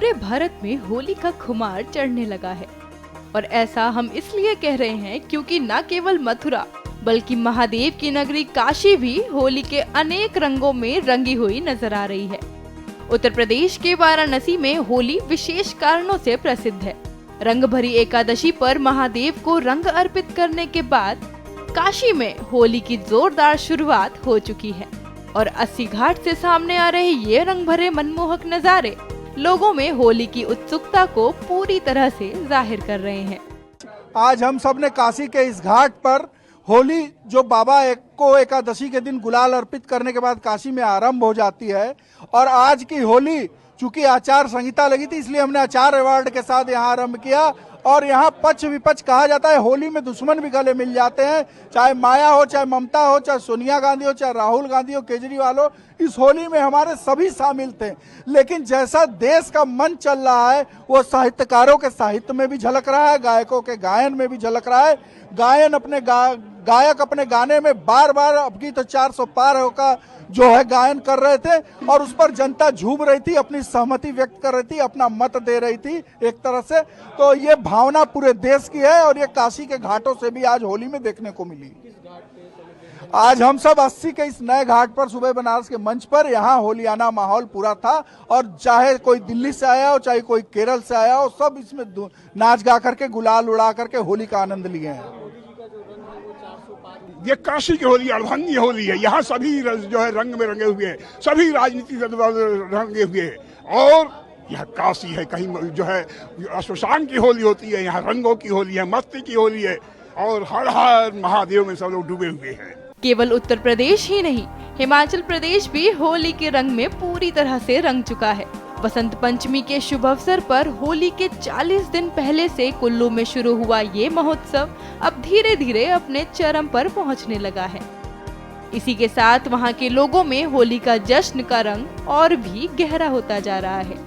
पूरे भारत में होली का खुमार चढ़ने लगा है। और ऐसा हम इसलिए कह रहे हैं क्योंकि न केवल मथुरा बल्कि महादेव की नगरी काशी भी होली के अनेक रंगों में रंगी हुई नजर आ रही है। उत्तर प्रदेश के वाराणसी में होली विशेष कारणों से प्रसिद्ध है। रंग भरी एकादशी पर महादेव को रंग अर्पित करने के बाद काशी में होली की जोरदार शुरुआत हो चुकी है और 80 घाट से सामने आ रहे ये रंग भरे मनमोहक नजारे लोगों में होली की उत्सुकता को पूरी तरह से जाहिर कर रहे हैं। आज हम सब ने काशी के इस घाट पर होली जो बाबा को एकादशी के दिन गुलाल अर्पित करने के बाद काशी में आरंभ हो जाती है और आज की होली चूंकि आचार संहिता लगी थी इसलिए हमने आचार अवार्ड के साथ यहाँ आरंभ किया। और यहाँ पक्ष विपक्ष कहा जाता है, होली में दुश्मन भी गले मिल जाते हैं, चाहे माया हो, चाहे ममता हो, चाहे सोनिया गांधी हो, चाहे राहुल गांधी हो, केजरीवाल हो, इस होली में हमारे सभी शामिल थे। लेकिन जैसा देश का मन चल रहा है वो साहित्यकारों के साहित्य में भी झलक रहा है, गायकों के गायन में भी झलक रहा है। गायक अपने गाने में बार बार अब की तो 400 पार होगा जो है गायन कर रहे थे और उस पर जनता झूम रही थी, अपनी सहमति व्यक्त कर रही थी, अपना मत दे रही थी एक तरह से। तो ये भावना पूरे देश की है और ये काशी के घाटों से भी आज होली में देखने को मिली। आज हम सब 80 के इस नए घाट पर सुबह बनारस के मंच पर यहाँ होलियाना माहौल पूरा था और चाहे कोई दिल्ली से आया हो, चाहे कोई केरल से आया हो, सब इसमें नाच गा करके गुलाल उड़ा करके होली का आनंद लिए हैं। ये काशी की होली अर्धांगी होली है। यहाँ सभी जो है रंग में रंगे हुए हैं, सभी राजनीति रंगे हुए हैं और यह काशी है। कहीं जो है श्मशान की होली होती है, यहाँ रंगों की होली है, मस्ती की होली है और हर हर महादेव में सब लोग डूबे हुए हैं। केवल उत्तर प्रदेश ही नहीं, हिमाचल प्रदेश भी होली के रंग में पूरी तरह से रंग चुका है। बसंत पंचमी के शुभ अवसर पर होली के 40 दिन पहले से कुल्लू में शुरू हुआ ये महोत्सव अब धीरे धीरे अपने चरम पर पहुंचने लगा है। इसी के साथ वहां के लोगों में होली का जश्न का रंग और भी गहरा होता जा रहा है।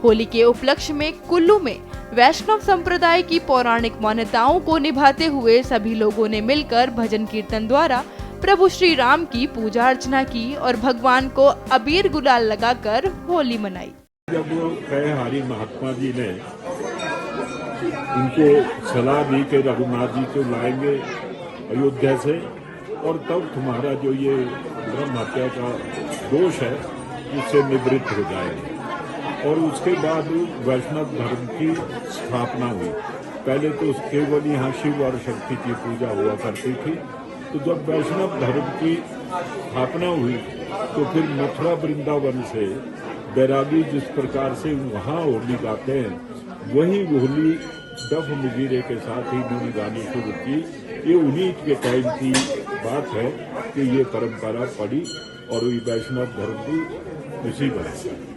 होली के उपलक्ष्य में कुल्लू में वैष्णव संप्रदाय की पौराणिक मान्यताओं को निभाते हुए सभी लोगों ने मिलकर भजन कीर्तन द्वारा प्रभु श्री राम की पूजा अर्चना की और भगवान को अबीर गुलाल लगाकर होली मनाई। जब हरि महात्मा जी ने उनको सलाह दी कि रघुनाथ जी को लाएंगे अयोध्या से और तब तुम्हारा जो ये ब्रह्म हत्या का दोष है इससे निवृत्त हो जाएगा। और उसके बाद वैष्णव धर्म की स्थापना हुई। पहले तो केवल यहाँ शिव और शक्ति की पूजा हुआ करती थी, तो जब वैष्णव धर्म की स्थापना हुई तो फिर मथुरा वृंदावन से बैरागी जिस प्रकार से वहाँ होली गाते हैं वही होली डफ मुजीरे के साथ ही उन्होंने गानी शुरू की। ये उन्हीं के टाइम की बात है कि ये परंपरा पड़ी और ये वैष्णव धर्म की उसी बना।